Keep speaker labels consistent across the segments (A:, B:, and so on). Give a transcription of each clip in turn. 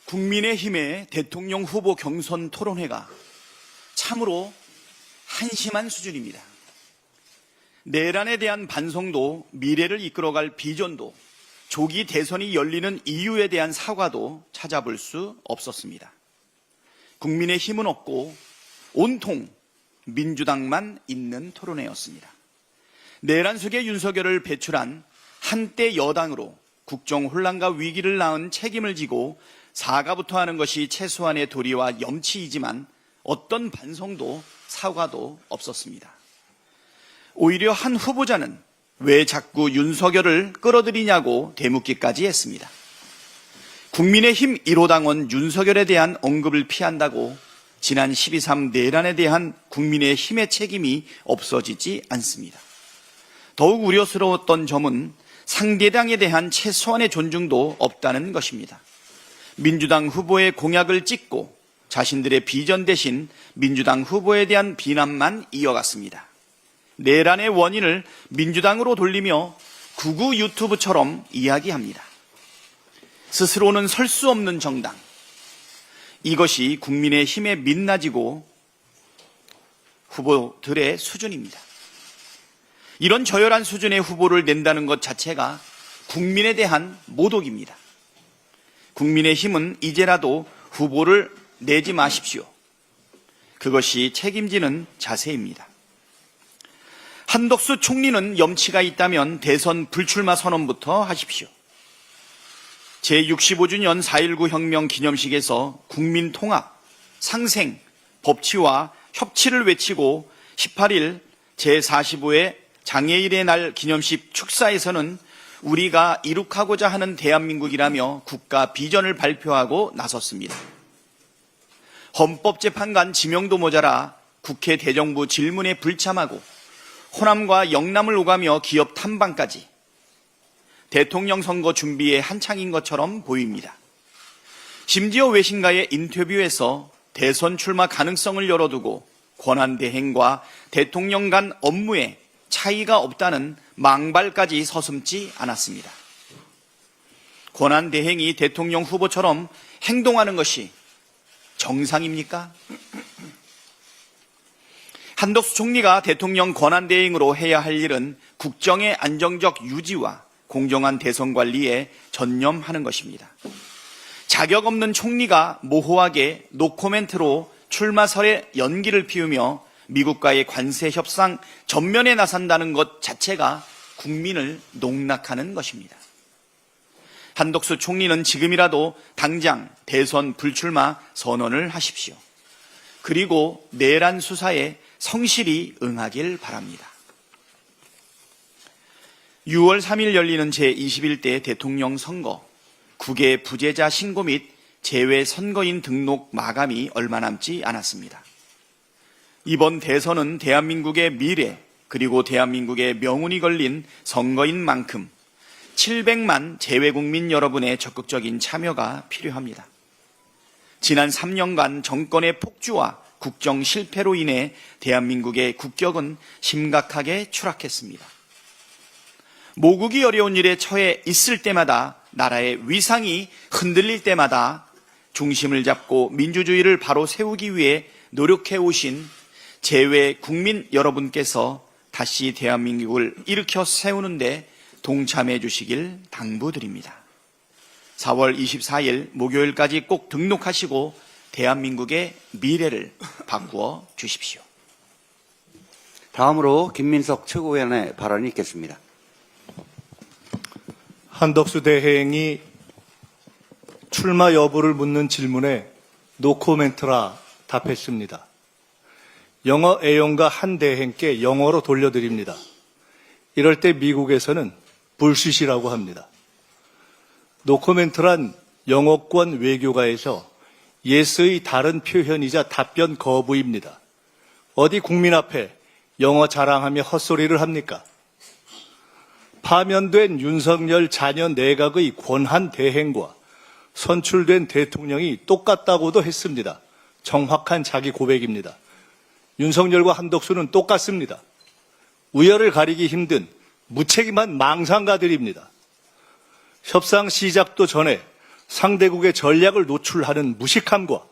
A: 국민의힘의 대통령 후보 경선 토론회가 참으로 한심한 수준입니다. 내란에 대한 반성도, 미래를 이끌어갈 비전도, 조기 대선이 열리는 이유에 대한 사과도 찾아볼 수 없었습니다. 국민의힘은 없고 온통 민주당만 있는 토론회였습니다. 내란 속에 윤석열을 배출한 한때 여당으로 국정 혼란과 위기를 낳은 책임을 지고 사과부터 하는 것이 최소한의 도리와 염치이지만 어떤 반성도 사과도 없었습니다. 오히려 한 후보자는 왜 자꾸 윤석열을 끌어들이냐고 되묻기까지 했습니다. 국민의힘 1호 당원 윤석열에 대한 언급을 피한다고 지난 12.3 내란에 대한 국민의힘의 책임이 없어지지 않습니다. 더욱 우려스러웠던 점은 상대당에 대한 최소한의 존중도 없다는 것입니다. 민주당 후보의 공약을 찍고 자신들의 비전 대신 민주당 후보에 대한 비난만 이어갔습니다. 내란의 원인을 민주당으로 돌리며 극우 유튜브처럼 이야기합니다. 스스로는 설 수 없는 정당. 이것이 국민의힘에 민낯이고 후보들의 수준입니다. 이런 저열한 수준의 후보를 낸다는 것 자체가 국민에 대한 모독입니다. 국민의힘은 이제라도 후보를 내지 마십시오. 그것이 책임지는 자세입니다. 한덕수 총리는 염치가 있다면 대선 불출마 선언부터 하십시오. 제65주년 4.19 혁명 기념식에서 국민 통합, 상생, 법치와 협치를 외치고 18일 제45회 장애인의 날 기념식 축사에서는 우리가 이룩하고자 하는 대한민국이라며 국가 비전을 발표하고 나섰습니다. 헌법재판관 지명도 모자라 국회 대정부 질문에 불참하고 호남과 영남을 오가며 기업 탐방까지 대통령 선거 준비에 한창인 것처럼 보입니다. 심지어 외신과의 인터뷰에서 대선 출마 가능성을 열어두고 권한대행과 대통령 간 업무에 차이가 없다는 망발까지 서슴지 않았습니다. 권한대행이 대통령 후보처럼 행동하는 것이 정상입니까? 한덕수 총리가 대통령 권한대행으로 해야 할 일은 국정의 안정적 유지와 공정한 대선 관리에 전념하는 것입니다. 자격 없는 총리가 모호하게 노코멘트로 출마설의 연기를 피우며 미국과의 관세 협상 전면에 나선다는 것 자체가 국민을 농락하는 것입니다. 한덕수 총리는 지금이라도 당장 대선 불출마 선언을 하십시오. 그리고 내란 수사에 성실히 응하길 바랍니다. 6월 3일 열리는 제21대 대통령 선거, 국외 부재자 신고 및 재외 선거인 등록 마감이 얼마 남지 않았습니다. 이번 대선은 대한민국의 미래 그리고 대한민국의 명운이 걸린 선거인 만큼 700만 재외국민 여러분의 적극적인 참여가 필요합니다. 지난 3년간 정권의 폭주와 국정 실패로 인해 대한민국의 국격은 심각하게 추락했습니다. 모국이 어려운 일에 처해 있을 때마다 나라의 위상이 흔들릴 때마다 중심을 잡고 민주주의를 바로 세우기 위해 노력해 오신 재외 국민 여러분께서 다시 대한민국을 일으켜 세우는데 동참해 주시길 당부드립니다. 4월 24일 목요일까지 꼭 등록하시고 대한민국의 미래를 바꾸어 주십시오.
B: 다음으로 김민석 최고위원의 발언이 있겠습니다.
C: 한덕수 대행이 출마 여부를 묻는 질문에 노코멘트라 답했습니다. 영어 애용가 한 대행께 영어로 돌려드립니다. 이럴 때 미국에서는 불쉿이라고 합니다. 노코멘트란 영어권 외교가에서 예스의 다른 표현이자 답변 거부입니다. 어디 국민 앞에 영어 자랑하며 헛소리를 합니까? 파면된 윤석열 자녀 내각의 권한 대행과 선출된 대통령이 똑같다고도 했습니다. 정확한 자기 고백입니다. 윤석열과 한덕수는 똑같습니다. 우열을 가리기 힘든 무책임한 망상가들입니다. 협상 시작도 전에 상대국의 전략을 노출하는 무식함과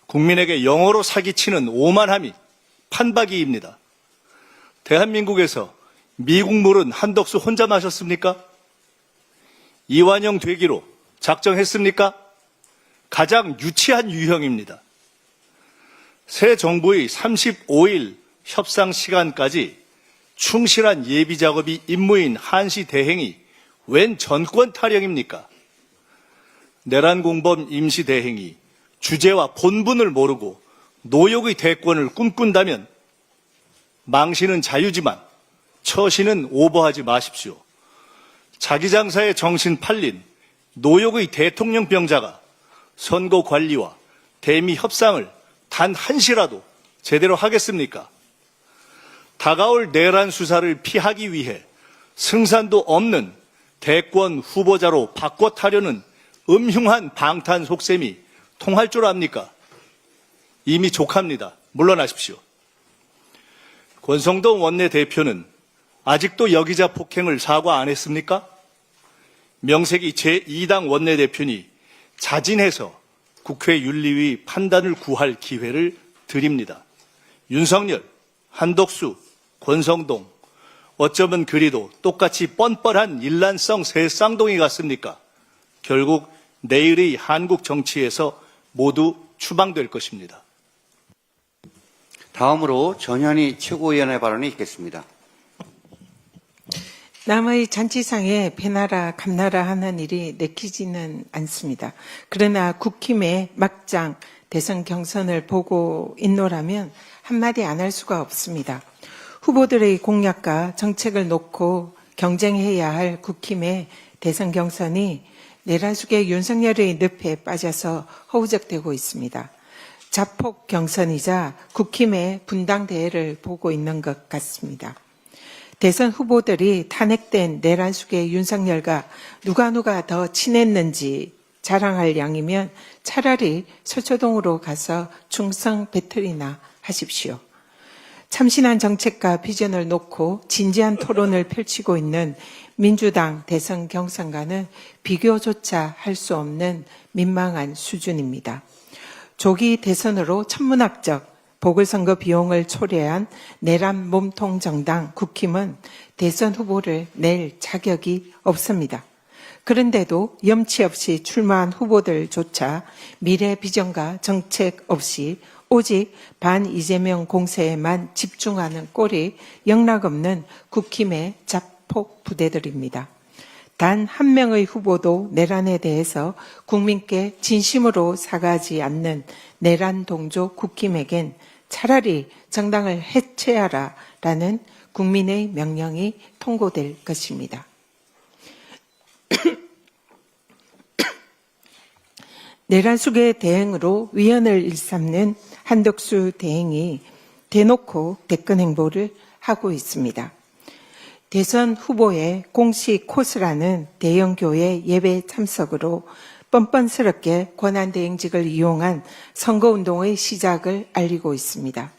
C: 국민에게 영어로 사기치는 오만함이 판박이입니다. 대한민국에서 미국 물은 한덕수 혼자 마셨습니까? 이완영 되기로 작정했습니까? 가장 유치한 유형입니다. 새 정부의 35일 협상 시간까지 충실한 예비 작업이 임무인 한시 대행이 웬 전권 타령입니까? 내란 공범 임시 대행이 주제와 본분을 모르고 노역의 대권을 꿈꾼다면 망신은 자유지만 처신은 오버하지 마십시오. 자기 장사에 정신 팔린 노역의 대통령 병자가 선거 관리와 대미 협상을 단 한시라도 제대로 하겠습니까? 다가올 내란 수사를 피하기 위해 승산도 없는 대권 후보자로 바꿔타려는 음흉한 방탄 속셈이 통할 줄 압니까? 이미 족합니다. 물러나십시오. 권성동 원내대표는 아직도 여기자 폭행을 사과 안 했습니까? 명색이 제2당 원내대표니 자진해서 국회 윤리위 판단을 구할 기회를 드립니다. 윤석열, 한덕수, 권성동, 어쩌면 그리도 똑같이 뻔뻔한 일란성 새 쌍둥이 같습니까? 결국 내일의 한국 정치에서 모두 추방될 것입니다.
B: 다음으로 전현희 최고위원의 발언이 있겠습니다.
D: 남의 잔치상에 배나라 감나라 하는 일이 내키지는 않습니다. 그러나 국힘의 막장 대선 경선을 보고 있노라면 한마디 안 할 수가 없습니다. 후보들의 공약과 정책을 놓고 경쟁해야 할 국힘의 대선 경선이 내란 속의 윤석열의 늪에 빠져서 허우적대고 있습니다. 자폭 경선이자 국힘의 분당 대회를 보고 있는 것 같습니다. 대선 후보들이 탄핵된 내란 속의 윤석열과 누가 더 친했는지 자랑할 양이면 차라리 서초동으로 가서 충성 배틀이나 하십시오. 참신한 정책과 비전을 놓고 진지한 토론을 펼치고 있는 민주당 대선 경선과는 비교조차 할 수 없는 민망한 수준입니다. 조기 대선으로 천문학적 보궐선거 비용을 초래한 내란 몸통 정당 국힘은 대선 후보를 낼 자격이 없습니다. 그런데도 염치 없이 출마한 후보들조차 미래 비전과 정책 없이 오직 반 이재명 공세에만 집중하는 꼴이 영락없는 국힘의 자폭 부대들입니다. 단 한 명의 후보도 내란에 대해서 국민께 진심으로 사과하지 않는 내란 동조 국힘에겐 차라리 정당을 해체하라라는 국민의 명령이 통고될 것입니다. 내란 속의 대행으로 위헌을 일삼는 한덕수 대행이 대놓고 대권 행보를 하고 있습니다. 대선 후보의 공식 코스라는 대형교회 예배 참석으로 뻔뻔스럽게 권한대행직을 이용한 선거운동의 시작을 알리고 있습니다.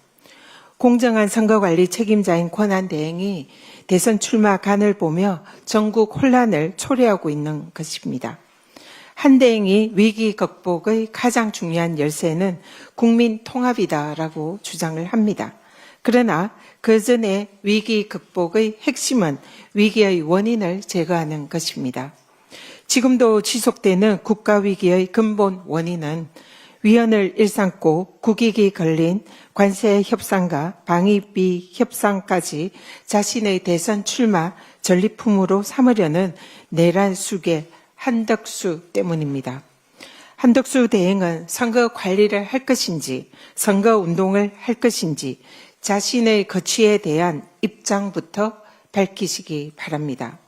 D: 공정한 선거관리 책임자인 권한대행이 대선 출마 간을 보며 전국 혼란을 초래하고 있는 것입니다. 한 대행이 위기 극복의 가장 중요한 열쇠는 국민 통합이다라고 주장을 합니다. 그러나 그 전에 위기 극복의 핵심은 위기의 원인을 제거하는 것입니다. 지금도 지속되는 국가위기의 근본 원인은 위헌을 일삼고 국익이 걸린 관세 협상과 방위비 협상까지 자신의 대선 출마 전리품으로 삼으려는 내란 숙의 한덕수 때문입니다. 한덕수 대행은 선거 관리를 할 것인지 선거 운동을 할 것인지 자신의 거취에 대한 입장부터 밝히시기 바랍니다.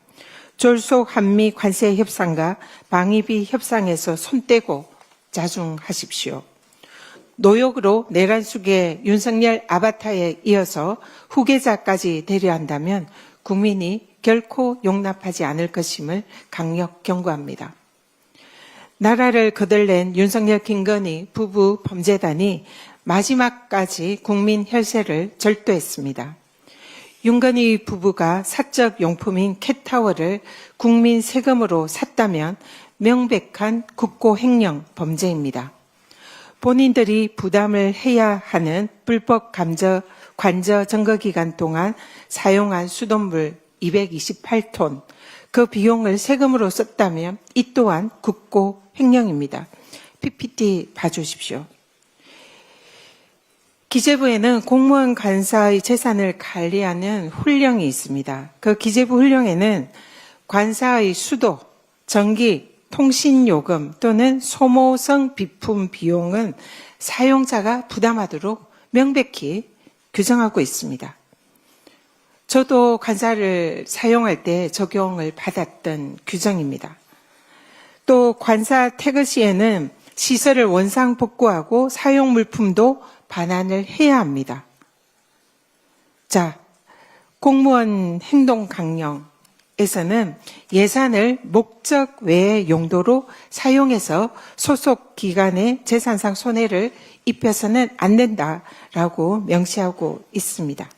D: 졸속 한미 관세 협상과 방위비 협상에서 손 떼고 자중하십시오. 노역으로 내란 속의 윤석열 아바타에 이어서 후계자까지 되려 한다면 국민이 결코 용납하지 않을 것임을 강력 경고합니다. 나라를 거들낸 윤석열 김건희 부부 범죄단이 마지막까지 국민 혈세를 절도했습니다. 윤건희 부부가 사적 용품인 캣타워를 국민 세금으로 샀다면 명백한 국고횡령 범죄입니다. 본인들이 부담을 해야 하는 불법 관저 점거기간 동안 사용한 수돗물 228톤, 그 비용을 세금으로 썼다면 이 또한 국고횡령입니다. PPT 봐주십시오. 기재부에는 공무원 관사의 재산을 관리하는 훈령이 있습니다. 그 기재부 훈령에는 관사의 수도, 전기, 통신요금 또는 소모성 비품 비용은 사용자가 부담하도록 명백히 규정하고 있습니다. 저도 관사를 사용할 때 적용을 받았던 규정입니다. 또 관사 퇴거 시에는 시설을 원상 복구하고 사용 물품도 반환을 해야 합니다. 자, 공무원 행동 강령에서는 예산을 목적 외의 용도로 사용해서 소속 기관의 재산상 손해를 입혀서는 안 된다라고 명시하고 있습니다.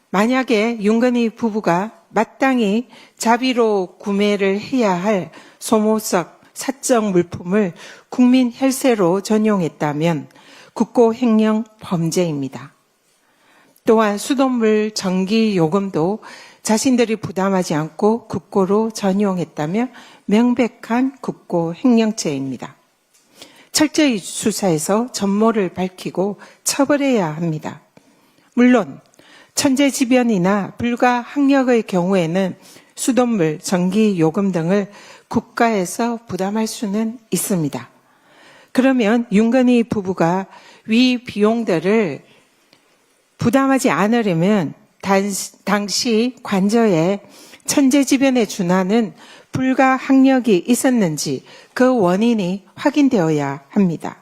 D: 만약에 윤건희 부부가 마땅히 자비로 구매를 해야 할 소모적 사적 물품을 국민 혈세로 전용했다면 국고횡령 범죄입니다. 또한 수돗물, 전기 요금도 자신들이 부담하지 않고 국고로 전용했다면 명백한 국고횡령죄입니다. 철저히 수사해서 전모를 밝히고 처벌해야 합니다. 물론 천재지변이나 불가항력의 경우에는 수돗물, 전기 요금 등을 국가에서 부담할 수는 있습니다. 그러면 윤건희 부부가 위 비용들을 부담하지 않으려면 당시 관저에 천재지변에 준하는 불가항력이 있었는지 그 원인이 확인되어야 합니다.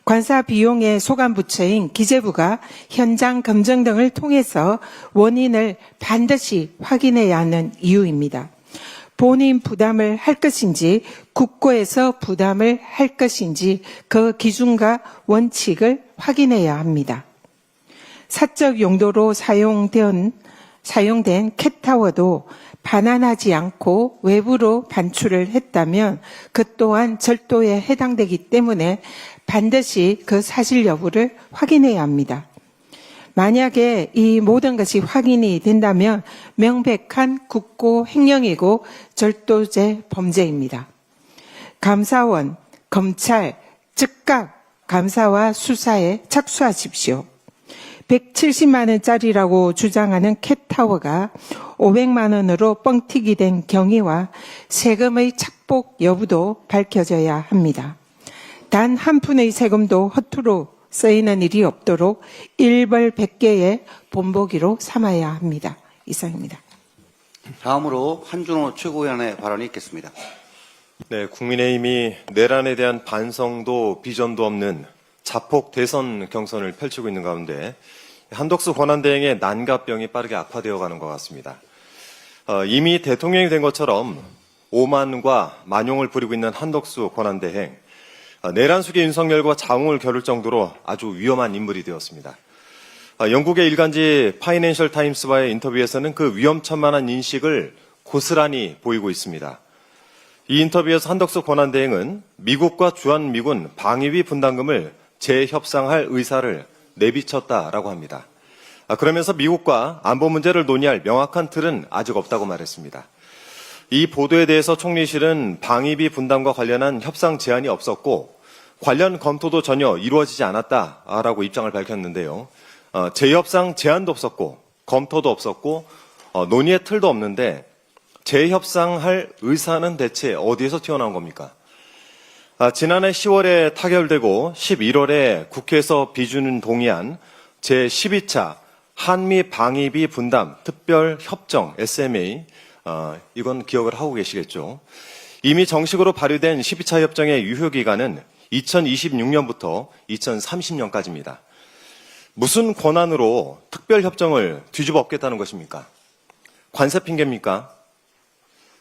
D: 관사 비용의 소관부처인 기재부가 현장 검증 등을 통해서 원인을 반드시 확인해야 하는 이유입니다. 본인 부담을 할 것인지 국고에서 부담을 할 것인지 그 기준과 원칙을 확인해야 합니다. 사적 용도로 사용된 캣타워도 반환하지 않고 외부로 반출을 했다면 그 또한 절도에 해당되기 때문에 반드시 그 사실 여부를 확인해야 합니다. 만약에 이 모든 것이 확인이 된다면 명백한 국고횡령이고 절도죄 범죄입니다. 감사원, 검찰 즉각 감사와 수사에 착수하십시오. 170만 원짜리라고 주장하는 캣타워가 500만 원으로 뻥튀기 된 경위와 세금의 착복 여부도 밝혀져야 합니다. 단 한 푼의 세금도 허투루 쓰이는 일이 없도록 일벌백계의 본보기로 삼아야 합니다. 이상입니다.
B: 다음으로 한준호 최고위원의 발언이 있겠습니다.
E: 네, 국민의힘이 내란에 대한 반성도 비전도 없는 자폭 대선 경선을 펼치고 있는 가운데 한덕수 권한대행의 난가병이 빠르게 악화되어 가는 것 같습니다. 이미 대통령이 된 것처럼 오만과 만용을 부리고 있는 한덕수 권한대행, 내란 수계 윤석열과 장을 겨룰 정도로 아주 위험한 인물이 되었습니다. 영국의 일간지 파이낸셜 타임스와의 인터뷰에서는 그 위험천만한 인식을 고스란히 보이고 있습니다. 이 인터뷰에서 한덕수 권한대행은 미국과 주한미군 방위비 분담금을 재협상할 의사를 내비쳤다라고 합니다. 그러면서 미국과 안보 문제를 논의할 명확한 틀은 아직 없다고 말했습니다. 이 보도에 대해서 총리실은 방위비 분담과 관련한 협상 제안이 없었고 관련 검토도 전혀 이루어지지 않았다라고 입장을 밝혔는데요. 재협상 제안도 없었고 검토도 없었고 논의의 틀도 없는데 재협상할 의사는 대체 어디에서 튀어나온 겁니까? 지난해 10월에 타결되고 11월에 국회에서 비준 동의안 제12차 한미 방위비 분담 특별협정 SMA, 이건 기억을 하고 계시겠죠. 이미 정식으로 발의된 12차 협정의 유효기간은 2026년부터 2030년까지입니다. 무슨 권한으로 특별협정을 뒤집어 엎겠다는 것입니까? 관세 핑계입니까?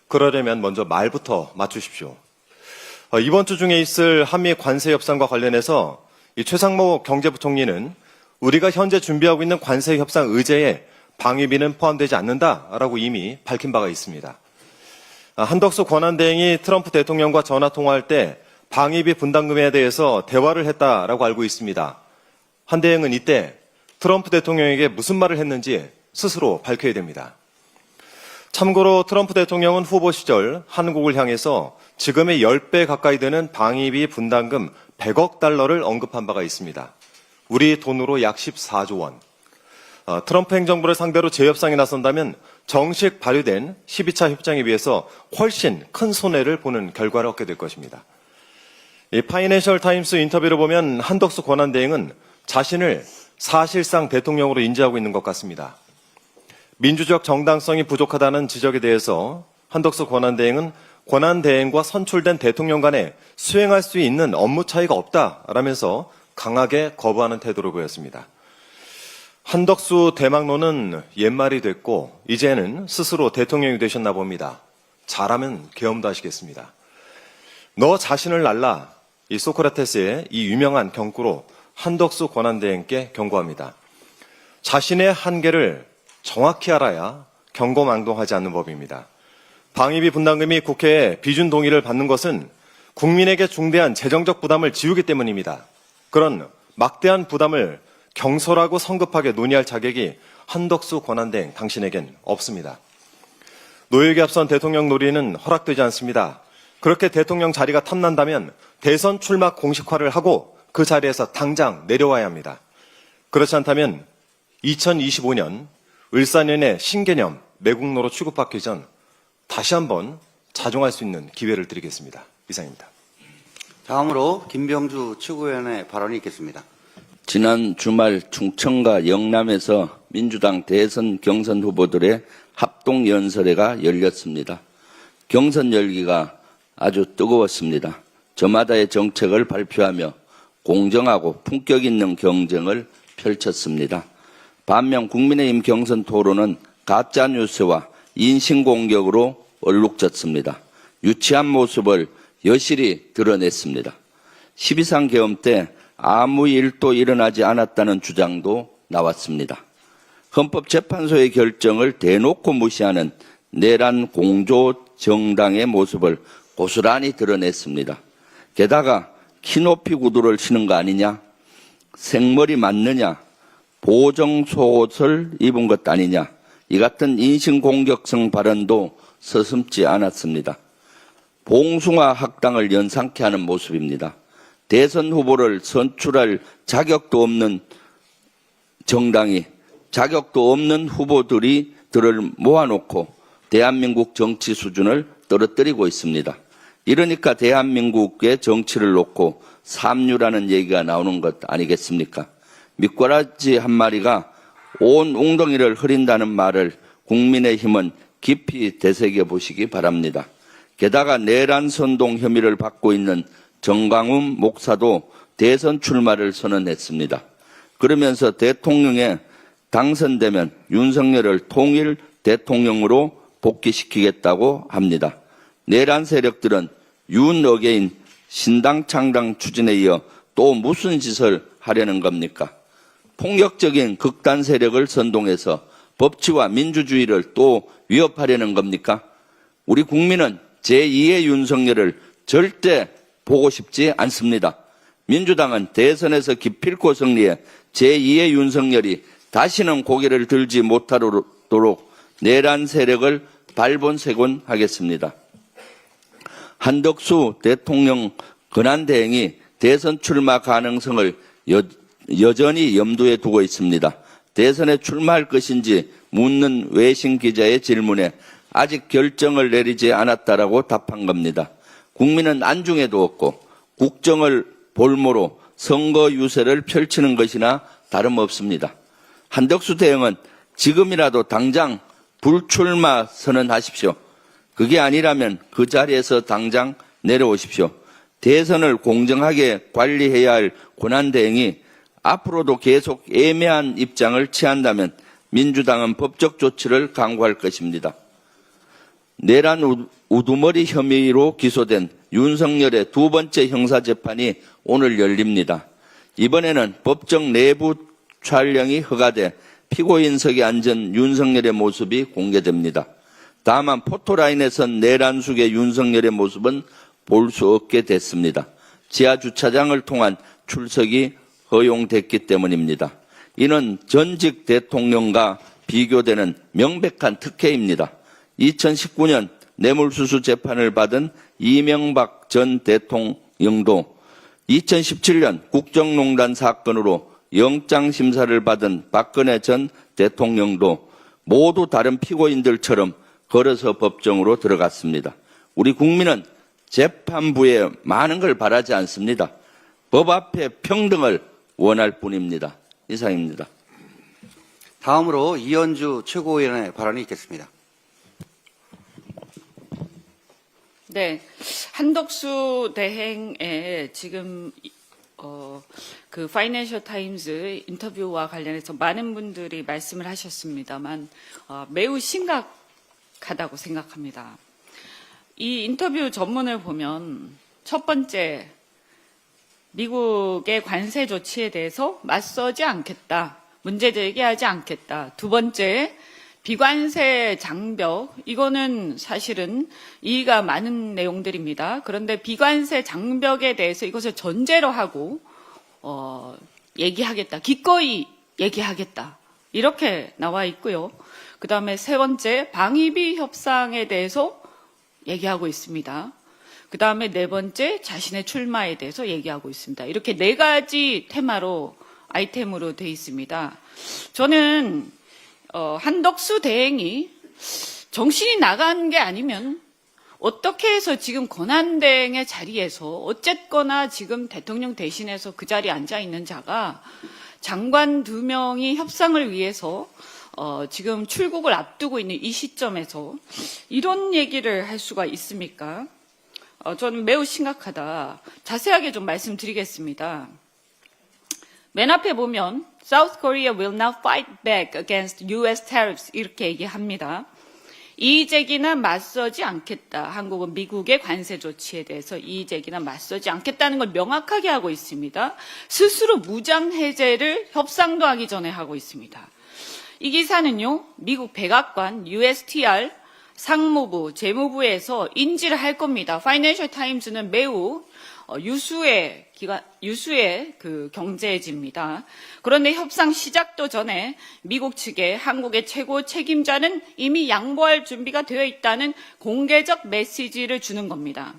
E: 그러려면 먼저 말부터 맞추십시오. 이번 주 중에 있을 한미 관세 협상과 관련해서 이 최상목 경제부총리는 우리가 현재 준비하고 있는 관세 협상 의제에 방위비는 포함되지 않는다라고 이미 밝힌 바가 있습니다. 한덕수 권한대행이 트럼프 대통령과 전화 통화할 때 방위비 분담금에 대해서 대화를 했다라고 알고 있습니다. 한 대행은 이때 트럼프 대통령에게 무슨 말을 했는지 스스로 밝혀야 됩니다. 참고로 트럼프 대통령은 후보 시절 한국을 향해서 지금의 10배 가까이 되는 방위비 분담금 100억 달러를 언급한 바가 있습니다. 우리 돈으로 약 14조 원. 트럼프 행정부를 상대로 재협상에 나선다면 정식 발효된 12차 협정에 비해서 훨씬 큰 손해를 보는 결과를 얻게 될 것입니다. 이 파이낸셜 타임스 인터뷰를 보면 한덕수 권한대행은 자신을 사실상 대통령으로 인지하고 있는 것 같습니다. 민주적 정당성이 부족하다는 지적에 대해서 한덕수 권한대행은 권한대행과 선출된 대통령 간에 수행할 수 있는 업무 차이가 없다라면서 강하게 거부하는 태도를 보였습니다. 한덕수 대망론은 옛말이 됐고 이제는 스스로 대통령이 되셨나 봅니다. 잘하면 계엄도 하시겠습니다. 너 자신을 날라, 이 소크라테스의 이 유명한 경구로 한덕수 권한대행께 경고합니다. 자신의 한계를 정확히 알아야 경고망동하지 않는 법입니다. 방위비 분담금이 국회에 비준 동의를 받는 것은 국민에게 중대한 재정적 부담을 지우기 때문입니다. 그런 막대한 부담을 경솔하고 성급하게 논의할 자격이 한덕수 권한대행 당신에겐 없습니다. 노역에 앞선 대통령 놀이는 허락되지 않습니다. 그렇게 대통령 자리가 탐난다면 대선 출마 공식화를 하고 그 자리에서 당장 내려와야 합니다. 그렇지 않다면 2025년 을사년의 신개념 매국노로 취급받기 전 다시 한번 자중할 수 있는 기회를 드리겠습니다. 이상입니다.
B: 다음으로 김병주 최고위원의 발언이 있겠습니다.
F: 지난 주말 충청과 영남에서 민주당 대선 경선 후보들의 합동연설회가 열렸습니다. 경선 열기가 아주 뜨거웠습니다. 저마다의 정책을 발표하며 공정하고 품격 있는 경쟁을 펼쳤습니다. 반면 국민의힘 경선 토론은 가짜뉴스와 인신공격으로 얼룩졌습니다. 유치한 모습을 여실히 드러냈습니다. 12.3 계엄 때 아무 일도 일어나지 않았다는 주장도 나왔습니다. 헌법재판소의 결정을 대놓고 무시하는 내란 공조 정당의 모습을 고스란히 드러냈습니다. 게다가 키높이 구두를 신은 거 아니냐, 생머리 맞느냐, 보정속옷을 입은 것 아니냐, 이 같은 인신공격성 발언도 서슴지 않았습니다. 봉숭아 학당을 연상케 하는 모습입니다. 대선 후보를 선출할 자격도 없는 정당이 자격도 없는 들을 모아놓고 대한민국 정치 수준을 떨어뜨리고 있습니다. 이러니까 대한민국의 정치를 놓고 삼류라는 얘기가 나오는 것 아니겠습니까? 미꾸라지 한 마리가 온 웅덩이를 흐린다는 말을 국민의힘은 깊이 되새겨 보시기 바랍니다. 게다가 내란 선동 혐의를 받고 있는 정광훈 목사도 대선 출마를 선언했습니다. 그러면서 대통령에 당선되면 윤석열을 통일 대통령으로 복귀시키겠다고 합니다. 내란 세력들은 윤어게인 신당 창당 추진에 이어 또 무슨 짓을 하려는 겁니까? 폭력적인 극단 세력을 선동해서 법치와 민주주의를 또 위협하려는 겁니까? 우리 국민은 제2의 윤석열을 절대 보고 싶지 않습니다. 민주당은 대선에서 기필코 승리해 제2의 윤석열이 다시는 고개를 들지 못하도록 내란 세력을 발본색원하겠습니다. 한덕수 대통령 권한대행이 대선 출마 가능성을 여전히 염두에 두고 있습니다. 대선에 출마할 것인지 묻는 외신 기자의 질문에 아직 결정을 내리지 않았다라고 답한 겁니다. 국민은 안중에도 없고 국정을 볼모로 선거 유세를 펼치는 것이나 다름없습니다. 한덕수 대행은 지금이라도 당장 불출마 선언하십시오. 그게 아니라면 그 자리에서 당장 내려오십시오. 대선을 공정하게 관리해야 할 권한대행이 앞으로도 계속 애매한 입장을 취한다면 민주당은 법적 조치를 강구할 것입니다. 내란 우두머리 혐의로 기소된 윤석열의 두 번째 형사재판이 오늘 열립니다. 이번에는 법정 내부 촬영이 허가돼 피고인석에 앉은 윤석열의 모습이 공개됩니다. 다만 포토라인에선 내란숙의 윤석열의 모습은 볼 수 없게 됐습니다. 지하 주차장을 통한 출석이 허용됐기 때문입니다. 이는 전직 대통령과 비교되는 명백한 특혜입니다. 2019년 뇌물수수 재판을 받은 이명박 전 대통령도 2017년 국정농단 사건으로 영장심사를 받은 박근혜 전 대통령도 모두 다른 피고인들처럼 걸어서 법정으로 들어갔습니다. 우리 국민은 재판부에 많은 걸 바라지 않습니다. 법 앞에 평등을 원할 뿐입니다. 이상입니다.
B: 다음으로 이현주 최고위원의 발언이 있겠습니다.
G: 네, 한덕수 대행의 지금 그 파이낸셜 타임즈 인터뷰와 관련해서 많은 분들이 말씀을 하셨습니다만 매우 심각하다고 생각합니다. 이 인터뷰 전문을 보면 첫 번째, 미국의 관세 조치에 대해서 맞서지 않겠다, 문제 제기하지 않겠다. 두 번째, 비관세 장벽, 이거는 사실은 이의가 많은 내용들입니다. 그런데 비관세 장벽에 대해서 이것을 전제로 하고 얘기하겠다, 기꺼이 얘기하겠다, 이렇게 나와 있고요. 그 다음에 세 번째, 방위비 협상에 대해서 얘기하고 있습니다. 그 다음에 네 번째, 자신의 출마에 대해서 얘기하고 있습니다. 이렇게 네 가지 테마로, 아이템으로 되어 있습니다. 저는 한덕수 대행이 정신이 나간 게 아니면 어떻게 해서 지금 권한대행의 자리에서 어쨌거나 지금 대통령 대신해서 그 자리에 앉아 있는 자가 장관 2명이 협상을 위해서 지금 출국을 앞두고 있는 이 시점에서 이런 얘기를 할 수가 있습니까? 저는 매우 심각하다. 자세하게 좀 말씀드리겠습니다. 맨 앞에 보면 South Korea will now fight back against U.S. tariffs 이렇게 얘기합니다. 이의제기나 맞서지 않겠다. 한국은 미국의 관세 조치에 대해서 이의제기나 맞서지 않겠다는 걸 명확하게 하고 있습니다. 스스로 무장해제를 협상도 하기 전에 하고 있습니다. 이 기사는요, 미국 백악관 USTR 상무부, 재무부에서 인지를 할 겁니다. 파이낸셜 타임즈는 매우 유수의 그 경제지입니다. 그런데 협상 시작도 전에 미국 측에 한국의 최고 책임자는 이미 양보할 준비가 되어 있다는 공개적 메시지를 주는 겁니다.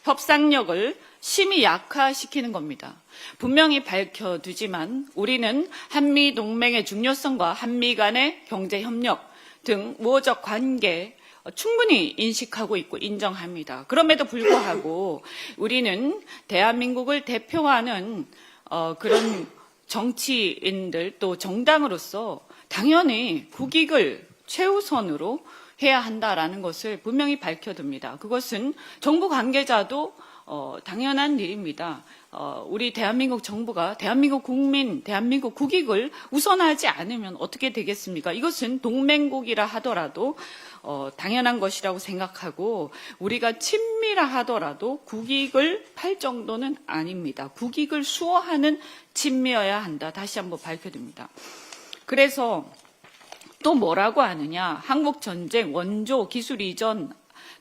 G: 협상력을 심히 약화시키는 겁니다. 분명히 밝혀두지만 우리는 한미 동맹의 중요성과 한미 간의 경제 협력 등 우호적 관계 충분히 인식하고 있고 인정합니다. 그럼에도 불구하고 우리는 대한민국을 대표하는 그런 정치인들 또 정당으로서 당연히 국익을 최우선으로 해야 한다라는 것을 분명히 밝혀둡니다. 그것은 정부 관계자도 당연한 일입니다. 우리 대한민국 정부가 대한민국 국민, 대한민국 국익을 우선하지 않으면 어떻게 되겠습니까? 이것은 동맹국이라 하더라도 당연한 것이라고 생각하고 우리가 친미라 하더라도 국익을 팔 정도는 아닙니다. 국익을 수호하는 친미여야 한다. 다시 한번 밝혀둡니다. 그래서 또 뭐라고 하느냐? 한국전쟁, 원조, 기술 이전,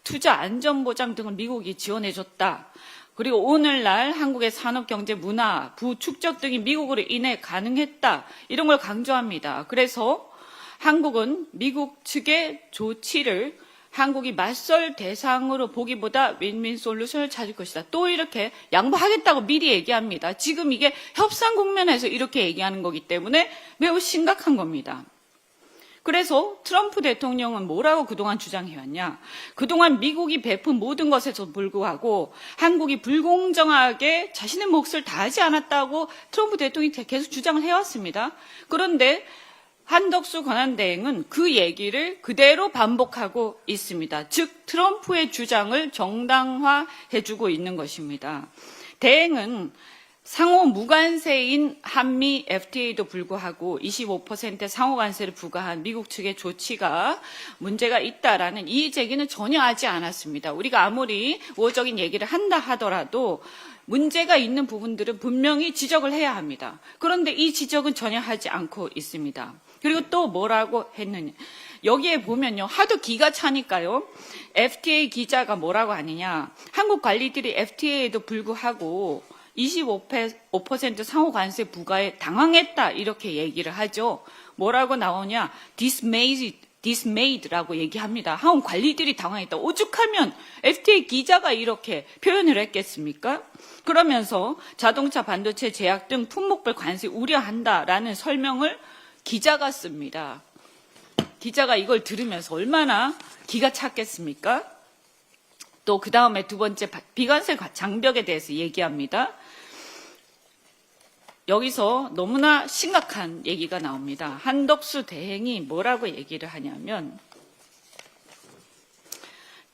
G: 투자 안전보장 등을 미국이 지원해줬다. 그리고 오늘날 한국의 산업, 경제, 문화, 부축적 등이 미국으로 인해 가능했다. 이런 걸 강조합니다. 그래서 한국은 미국 측의 조치를 한국이 맞설 대상으로 보기보다 윈윈 솔루션을 찾을 것이다. 또 이렇게 양보하겠다고 미리 얘기합니다. 지금 이게 협상 국면에서 이렇게 얘기하는 거기 때문에 매우 심각한 겁니다. 그래서 트럼프 대통령은 뭐라고 그동안 주장해왔냐. 그동안 미국이 베푼 모든 것에도 불구하고 한국이 불공정하게 자신의 몫을 다하지 않았다고 트럼프 대통령이 계속 주장을 해왔습니다. 그런데 한덕수 권한대행은 그 얘기를 그대로 반복하고 있습니다. 즉 트럼프의 주장을 정당화해주고 있는 것입니다. 대행은 상호 무관세인 한미 FTA도 불구하고 25%의 상호 관세를 부과한 미국 측의 조치가 문제가 있다라는 이의 제기는 전혀 하지 않았습니다. 우리가 아무리 우호적인 얘기를 한다 하더라도 문제가 있는 부분들은 분명히 지적을 해야 합니다. 그런데 이 지적은 전혀 하지 않고 있습니다. 그리고 또 뭐라고 했느냐. 여기에 보면요. 하도 기가 차니까요. FTA 기자가 뭐라고 하느냐. 한국 관리들이 FTA에도 불구하고 25% 상호 관세 부과에 당황했다. 이렇게 얘기를 하죠. 뭐라고 나오냐. dismayed라고 얘기합니다. 한국 관리들이 당황했다. 오죽하면 FTA 기자가 이렇게 표현을 했겠습니까? 그러면서 자동차, 반도체, 제약 등 품목별 관세 우려한다라는 설명을 기자가 씁니다. 기자가 이걸 들으면서 얼마나 기가 찼겠습니까? 또 그 다음에 두 번째 비관세 장벽에 대해서 얘기합니다. 여기서 너무나 심각한 얘기가 나옵니다. 한덕수 대행이 뭐라고 얘기를 하냐면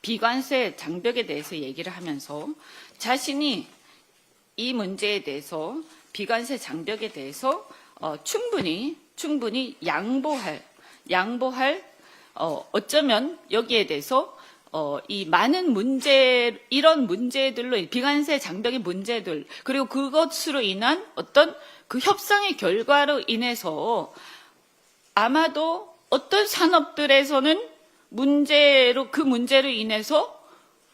G: 비관세 장벽에 대해서 얘기를 하면서 자신이 이 문제에 대해서 비관세 장벽에 대해서 충분히 양보할 어쩌면 여기에 대해서 이 많은 이런 문제들로 비관세 장벽의 문제들 그리고 그것으로 인한 어떤 그 협상의 결과로 인해서 아마도 어떤 산업들에서는 그 문제로 인해서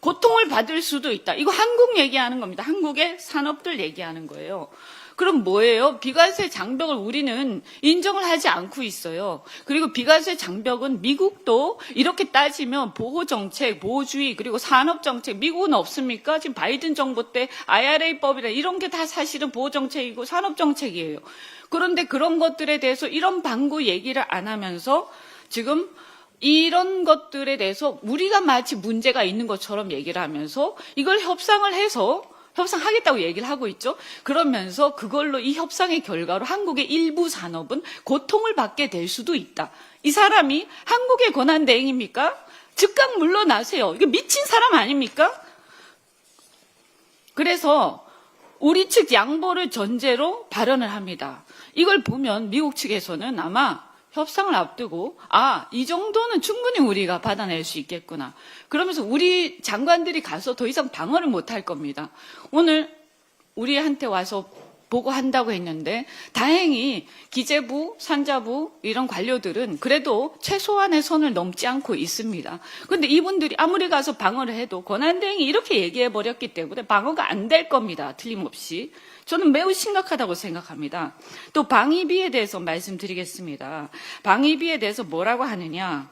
G: 고통을 받을 수도 있다. 이거 한국 얘기하는 겁니다. 한국의 산업들 얘기하는 거예요. 그럼 뭐예요? 비관세 장벽을 우리는 인정을 하지 않고 있어요. 그리고 비관세 장벽은 미국도 이렇게 따지면 보호정책, 보호주의, 그리고 산업정책, 미국은 없습니까? 지금 바이든 정부 때 IRA법이라 이런 게 다 사실은 보호정책이고 산업정책이에요. 그런데 그런 것들에 대해서 이런 방구 얘기를 안 하면서 지금 이런 것들에 대해서 우리가 마치 문제가 있는 것처럼 얘기를 하면서 이걸 협상하겠다고 얘기를 하고 있죠. 그러면서 그걸로 이 협상의 결과로 한국의 일부 산업은 고통을 받게 될 수도 있다. 이 사람이 한국의 권한대행입니까? 즉각 물러나세요. 이거 미친 사람 아닙니까? 그래서 우리 측 양보를 전제로 발언을 합니다. 이걸 보면 미국 측에서는 아마 협상을 앞두고 이 정도는 충분히 우리가 받아낼 수 있겠구나. 그러면서 우리 장관들이 가서 더 이상 방어를 못할 겁니다. 오늘 우리한테 와서 보고한다고 했는데 다행히 기재부, 산자부 이런 관료들은 그래도 최소한의 선을 넘지 않고 있습니다. 그런데 이분들이 아무리 가서 방어를 해도 권한대행이 이렇게 얘기해버렸기 때문에 방어가 안 될 겁니다. 틀림없이. 저는 매우 심각하다고 생각합니다. 또 방위비에 대해서 말씀드리겠습니다. 방위비에 대해서 뭐라고 하느냐.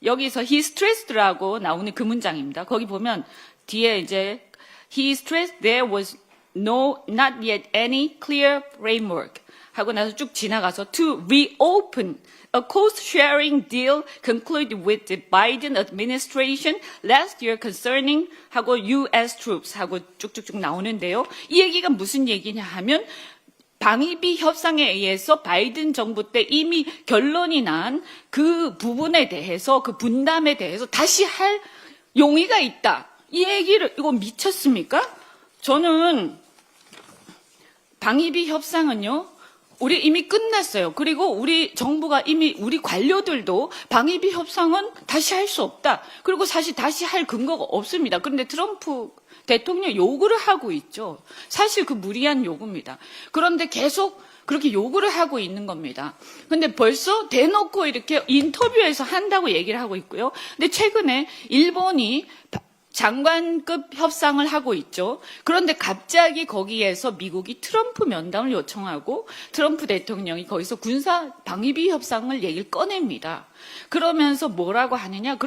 G: 여기서 he stressed라고 나오는 그 문장입니다. 거기 보면 뒤에 이제 he stressed there was not yet any clear framework 하고 나서 쭉 지나가서 to reopen a cost-sharing deal concluded with the Biden administration last year concerning 하고 U.S. troops 하고 쭉쭉쭉 나오는데요. 이 얘기가 무슨 얘기냐 하면 방위비 협상에 의해서 바이든 정부 때 이미 결론이 난 그 부분에 대해서 그 분담에 대해서 다시 할 용의가 있다. 이 얘기를 이거 미쳤습니까? 저는 방위비 협상은요. 우리 이미 끝났어요. 그리고 우리 정부가 이미 우리 관료들도 방위비 협상은 다시 할 수 없다. 그리고 사실 다시 할 근거가 없습니다. 그런데 트럼프 대통령 요구를 하고 있죠. 사실 그 무리한 요구입니다. 그런데 계속 그렇게 요구를 하고 있는 겁니다. 근데 벌써 대놓고 이렇게 인터뷰에서 한다고 얘기를 하고 있고요. 근데 최근에 일본이 장관급 협상을 하고 있죠. 그런데 갑자기 거기에서 미국이 트럼프 면담을 요청하고 트럼프 대통령이 거기서 군사 방위비 협상을 얘기를 꺼냅니다. 그러면서 뭐라고 하느냐.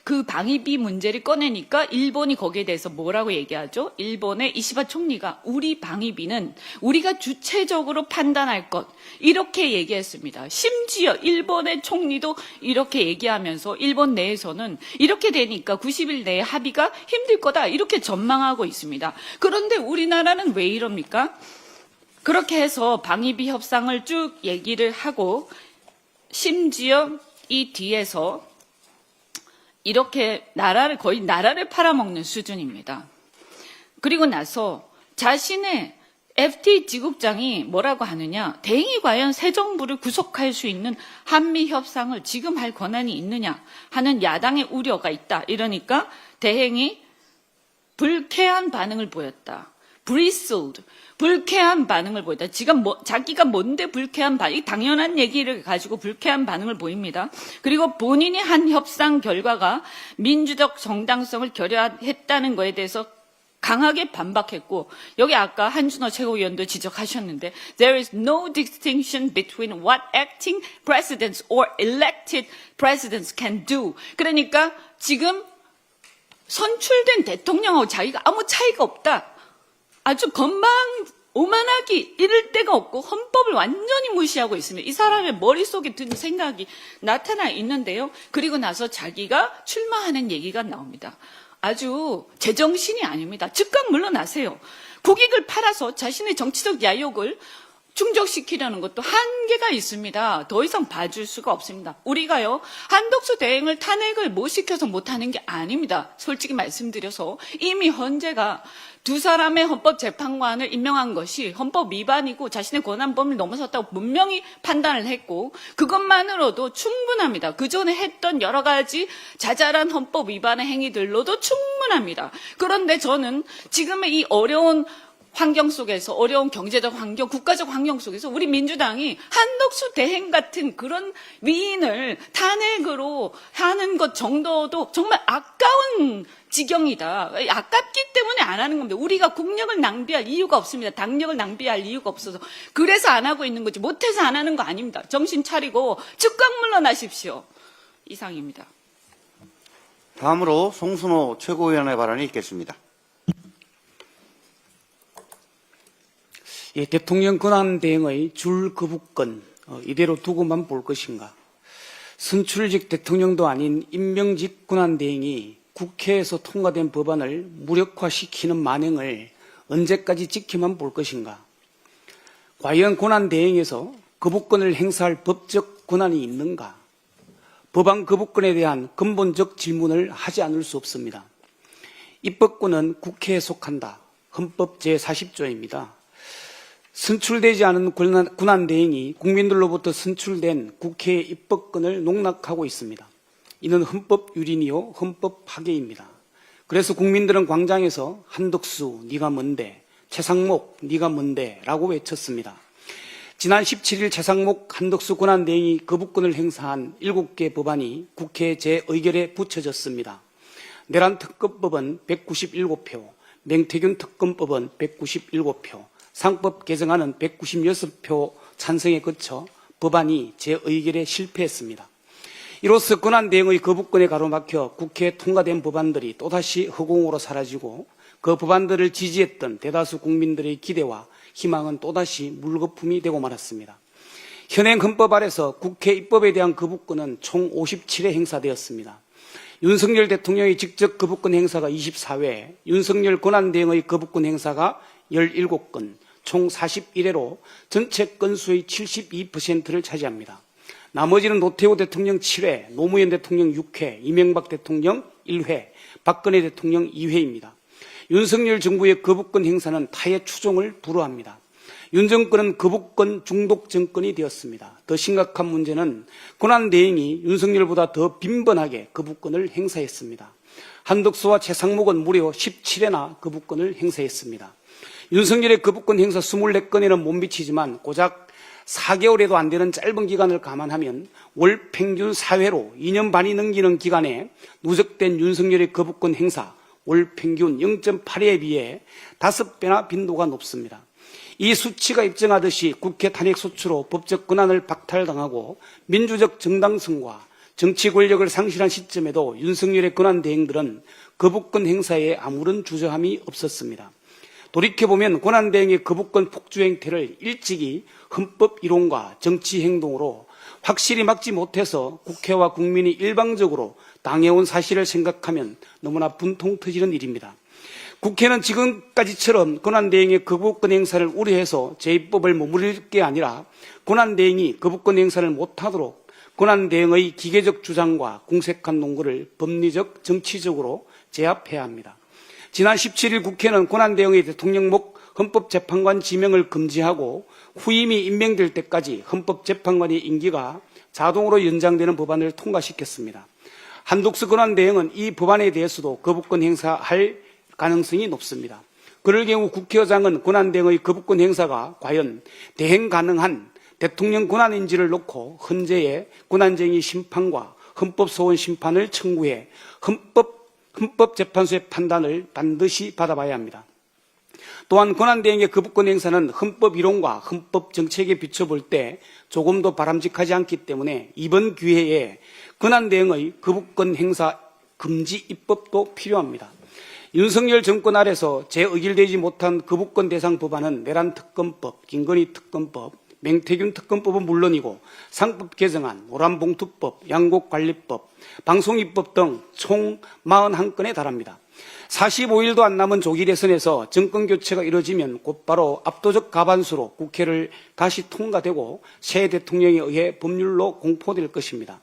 G: 그 방위비 문제를 꺼내니까 일본이 거기에 대해서 뭐라고 얘기하죠. 일본의 이시바 총리가 우리 방위비는 우리가 주체적으로 판단할 것 이렇게 얘기했습니다. 심지어 일본의 총리도 이렇게 얘기하면서 일본 내에서는 이렇게 되니까 90일 내에 합의가 힘들 거다 이렇게 전망하고 있습니다. 그런데 우리나라는 왜 이럽니까? 그렇게 해서 방위비 협상을 쭉 얘기를 하고 심지어 이 뒤에서 이렇게 거의 나라를 팔아먹는 수준입니다. 그리고 나서 자신의 FTA 지국장이 뭐라고 하느냐. 대행이 과연 새 정부를 구속할 수 있는 한미 협상을 지금 할 권한이 있느냐 하는 야당의 우려가 있다. 이러니까 대행이 불쾌한 반응을 보였다. bristled. 불쾌한 반응을 보였다. 자기가 뭔데 불쾌한 반응, 당연한 얘기를 가지고 불쾌한 반응을 보입니다. 그리고 본인이 한 협상 결과가 민주적 정당성을 결여했다는 것에 대해서 강하게 반박했고, 여기 아까 한준호 최고위원도 지적하셨는데, there is no distinction between what acting presidents or elected presidents can do. 그러니까 지금 선출된 대통령하고 자기가 아무 차이가 없다. 아주 오만하기 이럴 데가 없고 헌법을 완전히 무시하고 있습니다. 이 사람의 머릿속에 드는 생각이 나타나 있는데요. 그리고 나서 자기가 출마하는 얘기가 나옵니다. 아주 제정신이 아닙니다. 즉각 물러나세요. 국익을 팔아서 자신의 정치적 야욕을 충족시키려는 것도 한계가 있습니다. 더 이상 봐줄 수가 없습니다. 우리가요, 한덕수 대행을 탄핵을 못 시켜서 못하는 게 아닙니다. 솔직히 말씀드려서 이미 헌재가 두 사람의 헌법재판관을 임명한 것이 헌법 위반이고 자신의 권한 범위를 넘어섰다고 분명히 판단을 했고, 그것만으로도 충분합니다. 그 전에 했던 여러 가지 자잘한 헌법 위반의 행위들로도 충분합니다. 그런데 저는 지금의 이 어려운 환경 속에서, 어려운 경제적 환경, 국가적 환경 속에서 우리 민주당이 한덕수 대행 같은 그런 위인을 탄핵으로 하는 것 정도도 정말 아까운 지경이다. 아깝기 때문에 안 하는 겁니다. 우리가 국력을 낭비할 이유가 없습니다. 당력을 낭비할 이유가 없어서. 그래서 안 하고 있는 거지. 못해서 안 하는 거 아닙니다. 정신 차리고 즉각 물러나십시오. 이상입니다.
B: 다음으로 송순호 최고위원의 발언이 있겠습니다.
H: 예, 대통령 권한대행의 줄 거부권 이대로 두고만 볼 것인가? 선출직 대통령도 아닌 임명직 권한대행이 국회에서 통과된 법안을 무력화시키는 만행을 언제까지 지켜만 볼 것인가? 과연 권한대행에서 거부권을 행사할 법적 권한이 있는가? 법안 거부권에 대한 근본적 질문을 하지 않을 수 없습니다. 입법권은 국회에 속한다. 헌법 제40조입니다. 선출되지 않은 권한대행이 국민들로부터 선출된 국회의 입법권을 농락하고 있습니다. 이는 헌법 유린이요 헌법 파괴입니다. 그래서 국민들은 광장에서 한덕수 네가 뭔데, 최상목 네가 뭔데 라고 외쳤습니다. 지난 17일 최상목 한덕수 권한대행이 거부권을 행사한 7개 법안이 국회 재의결에 붙여졌습니다. 내란 특검법은 197표, 맹태균 특검법은 197표, 상법 개정안은 196표 찬성에 거쳐 법안이 재의결에 실패했습니다. 이로써 권한대행의 거부권에 가로막혀 국회에 통과된 법안들이 또다시 허공으로 사라지고 그 법안들을 지지했던 대다수 국민들의 기대와 희망은 또다시 물거품이 되고 말았습니다. 현행 헌법 아래서 국회 입법에 대한 거부권은 총 57회 행사되었습니다. 윤석열 대통령의 직접 거부권 행사가 24회, 윤석열 권한대행의 거부권 행사가 17건, 총 41회로 전체 건수의 72%를 차지합니다. 나머지는 노태우 대통령 7회, 노무현 대통령 6회, 이명박 대통령 1회, 박근혜 대통령 2회입니다. 윤석열 정부의 거부권 행사는 타의 추종을 불허합니다. 윤 정권은 거부권 중독 정권이 되었습니다. 더 심각한 문제는 권한대행이 윤석열보다 더 빈번하게 거부권을 행사했습니다. 한덕수와 최상목은 무려 17회나 거부권을 행사했습니다. 윤석열의 거부권 행사 24건에는 못 미치지만 고작 4개월에도 안 되는 짧은 기간을 감안하면 월 평균 4회로 2년 반이 넘기는 기간에 누적된 윤석열의 거부권 행사 월 평균 0.8회에 비해 5배나 빈도가 높습니다. 이 수치가 입증하듯이 국회 탄핵 소추로 법적 권한을 박탈당하고 민주적 정당성과 정치 권력을 상실한 시점에도 윤석열의 권한 대행들은 거부권 행사에 아무런 주저함이 없었습니다. 돌이켜보면 권한대행의 거부권 폭주 행태를 일찍이 헌법 이론과 정치 행동으로 확실히 막지 못해서 국회와 국민이 일방적으로 당해온 사실을 생각하면 너무나 분통 터지는 일입니다. 국회는 지금까지처럼 권한대행의 거부권 행사를 우려해서 재입법을 머무릴 게 아니라 권한대행이 거부권 행사를 못하도록 권한대행의 기계적 주장과 궁색한 논거를 법리적, 정치적으로 제압해야 합니다. 지난 17일 국회는 권한대행의 대통령목 헌법재판관 지명을 금지하고 후임이 임명될 때까지 헌법재판관의 임기가 자동으로 연장되는 법안을 통과시켰습니다. 한덕수 권한대행은 이 법안에 대해서도 거부권 행사할 가능성이 높습니다. 그럴 경우 국회의장은 권한대행의 거부권 행사가 과연 대행 가능한 대통령 권한인지를 놓고 헌재에 권한쟁의 심판과 헌법소원 심판을 청구해 헌법재판소의 판단을 반드시 받아봐야 합니다. 또한 권한대행의 거부권 행사는 헌법 이론과 헌법 정책에 비춰볼 때 조금도 바람직하지 않기 때문에 이번 기회에 권한대행의 거부권 행사 금지 입법도 필요합니다. 윤석열 정권 아래서 재의결되지 못한 거부권 대상 법안은 내란특검법, 김건희 특검법, 맹태균 특검법은 물론이고 상법 개정안, 노란봉투법, 양곡관리법, 방송입법 등 총 41건에 달합니다. 45일도 안 남은 조기 대선에서 정권교체가 이루어지면 곧바로 압도적 과반수로 국회를 다시 통과되고 새 대통령에 의해 법률로 공포될 것입니다.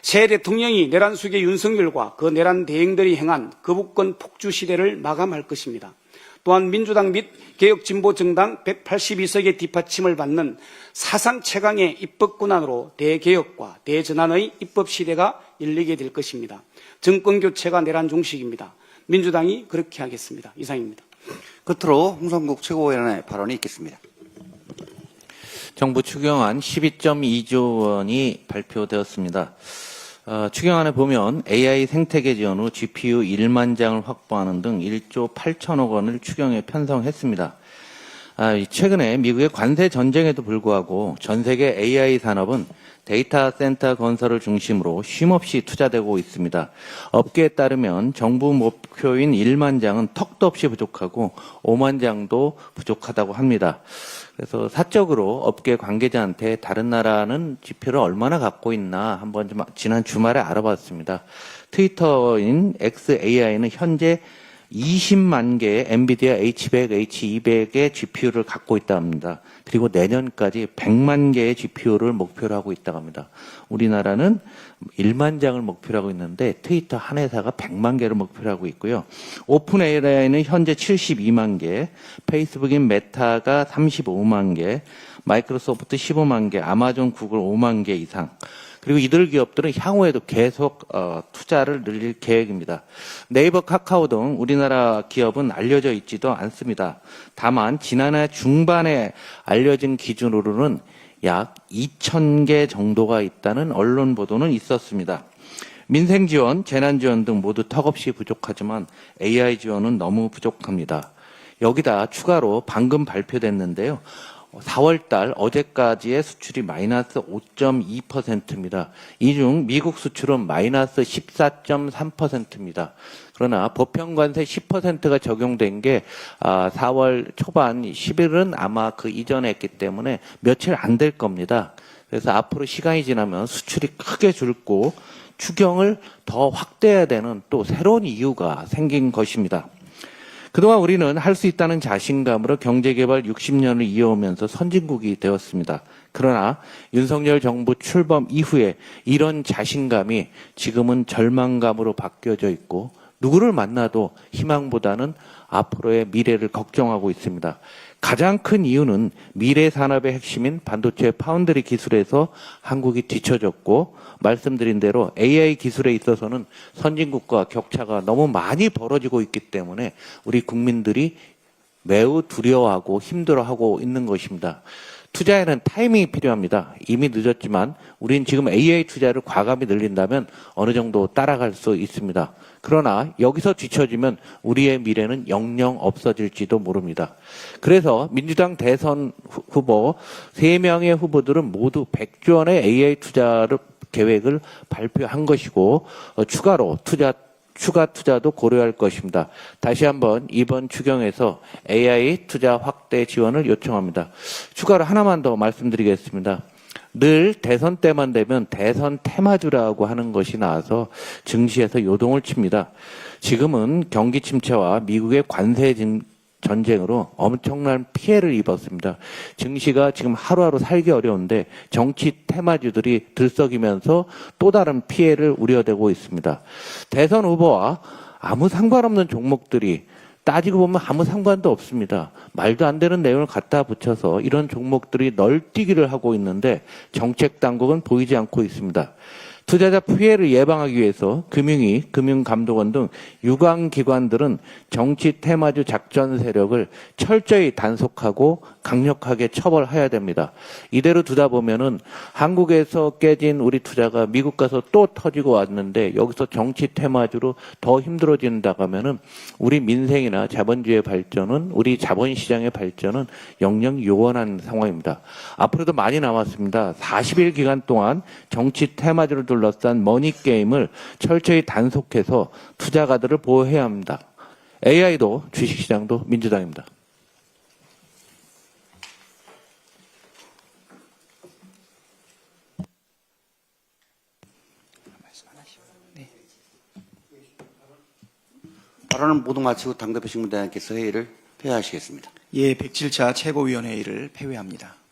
H: 새 대통령이 내란 수계 윤석열과 그 내란 대행들이 행한 거부권 폭주 시대를 마감할 것입니다. 또한 민주당 및 개혁진보정당 182석의 뒷받침을 받는 사상 최강의 입법 권한으로 대개혁과 대전환의 입법 시대가 열리게 될 것입니다. 정권 교체가 내란 종식입니다. 민주당이 그렇게 하겠습니다. 이상입니다.
B: 끝으로 홍성국 최고위원의 발언이 있겠습니다.
I: 정부 추경안 12.2조 원이 발표되었습니다. 추경안에 보면 AI 생태계 지원 후 GPU 1만 장을 확보하는 등 1조 8천억 원을 추경에 편성했습니다. 최근에 미국의 관세 전쟁에도 불구하고 전 세계 AI 산업은 데이터 센터 건설을 중심으로 쉼없이 투자되고 있습니다. 업계에 따르면 정부 목표인 1만 장은 턱도 없이 부족하고 5만 장도 부족하다고 합니다. 그래서 사적으로 업계 관계자한테 다른 나라는 지표를 얼마나 갖고 있나 한번 좀 지난 주말에 알아봤습니다. 트위터인 XAI는 현재 20만 개의 엔비디아 H100, H200의 GPU를 갖고 있다 합니다. 그리고 내년까지 100만 개의 GPU를 목표로 하고 있다고 합니다. 우리나라는 1만 장을 목표로 하고 있는데 트위터 한 회사가 100만 개를 목표로 하고 있고요. 오픈 AI는 현재 72만 개, 페이스북인 메타가 35만 개, 마이크로소프트 15만 개, 아마존, 구글 5만 개 이상. 그리고 이들 기업들은 향후에도 계속 투자를 늘릴 계획입니다. 네이버, 카카오 등 우리나라 기업은 알려져 있지도 않습니다. 다만 지난해 중반에 알려진 기준으로는 약 2,000개 정도가 있다는 언론 보도는 있었습니다. 민생 지원, 재난 지원 등 모두 턱없이 부족하지만 AI 지원은 너무 부족합니다. 여기다 추가로 방금 발표됐는데요. 4월 달 어제까지의 수출이 마이너스 5.2%입니다. 이 중 미국 수출은 마이너스 14.3%입니다. 그러나 보편관세 10%가 적용된 게 4월 초반 10일은 아마 그 이전에 했기 때문에 며칠 안 될 겁니다. 그래서 앞으로 시간이 지나면 수출이 크게 줄고 추경을 더 확대해야 되는 또 새로운 이유가 생긴 것입니다. 그동안 우리는 할 수 있다는 자신감으로 경제개발 60년을 이어오면서 선진국이 되었습니다. 그러나 윤석열 정부 출범 이후에 이런 자신감이 지금은 절망감으로 바뀌어져 있고 누구를 만나도 희망보다는 앞으로의 미래를 걱정하고 있습니다. 가장 큰 이유는 미래 산업의 핵심인 반도체 파운드리 기술에서 한국이 뒤처졌고 말씀드린 대로 AI 기술에 있어서는 선진국과 격차가 너무 많이 벌어지고 있기 때문에 우리 국민들이 매우 두려워하고 힘들어하고 있는 것입니다. 투자에는 타이밍이 필요합니다. 이미 늦었지만 우린 지금 AI 투자를 과감히 늘린다면 어느 정도 따라갈 수 있습니다. 그러나 여기서 뒤처지면 우리의 미래는 영영 없어질지도 모릅니다. 그래서 민주당 대선 후보 3명의 후보들은 모두 100조 원의 AI 투자를 계획을 발표한 것이고 추가로 추가 투자도 고려할 것입니다. 다시 한번 이번 추경에서 AI 투자 확대 지원을 요청합니다. 추가로 하나만 더 말씀드리겠습니다. 늘 대선 때만 되면 대선 테마주라고 하는 것이 나와서 증시에서 요동을 칩니다. 지금은 경기 침체와 미국의 관세 전쟁으로 엄청난 피해를 입었습니다. 증시가 지금 하루하루 살기 어려운데 정치 테마주들이 들썩이면서 또 다른 피해를 우려되고 있습니다. 대선 후보와 아무 상관없는 종목들이 따지고 보면 아무 상관도 없습니다. 말도 안 되는 내용을 갖다 붙여서 이런 종목들이 널뛰기를 하고 있는데 정책 당국은 보이지 않고 있습니다. 투자자 피해를 예방하기 위해서 금융위, 금융감독원 등 유관기관들은 정치 테마주 작전 세력을 철저히 단속하고 강력하게 처벌해야 됩니다. 이대로 두다 보면은 한국에서 깨진 우리 투자가 미국 가서 또 터지고 왔는데 여기서 정치 테마주로 더 힘들어진다고 하면은 우리 민생이나 자본주의 발전은, 우리 자본시장의 발전은 영영 요원한 상황입니다. 앞으로도 많이 남았습니다. 40일 기간 동안 정치 테마주를 둘러싼 머니게임을 철저히 단속해서 투자가들을 보호해야 합니다. AI도 주식시장도 민주당입니다.
B: 발언은 모두 마치고 당대표 식문단장께서 회의를 폐하하시겠습니다.
A: 예, 107차 최고위원회의를 폐회합니다.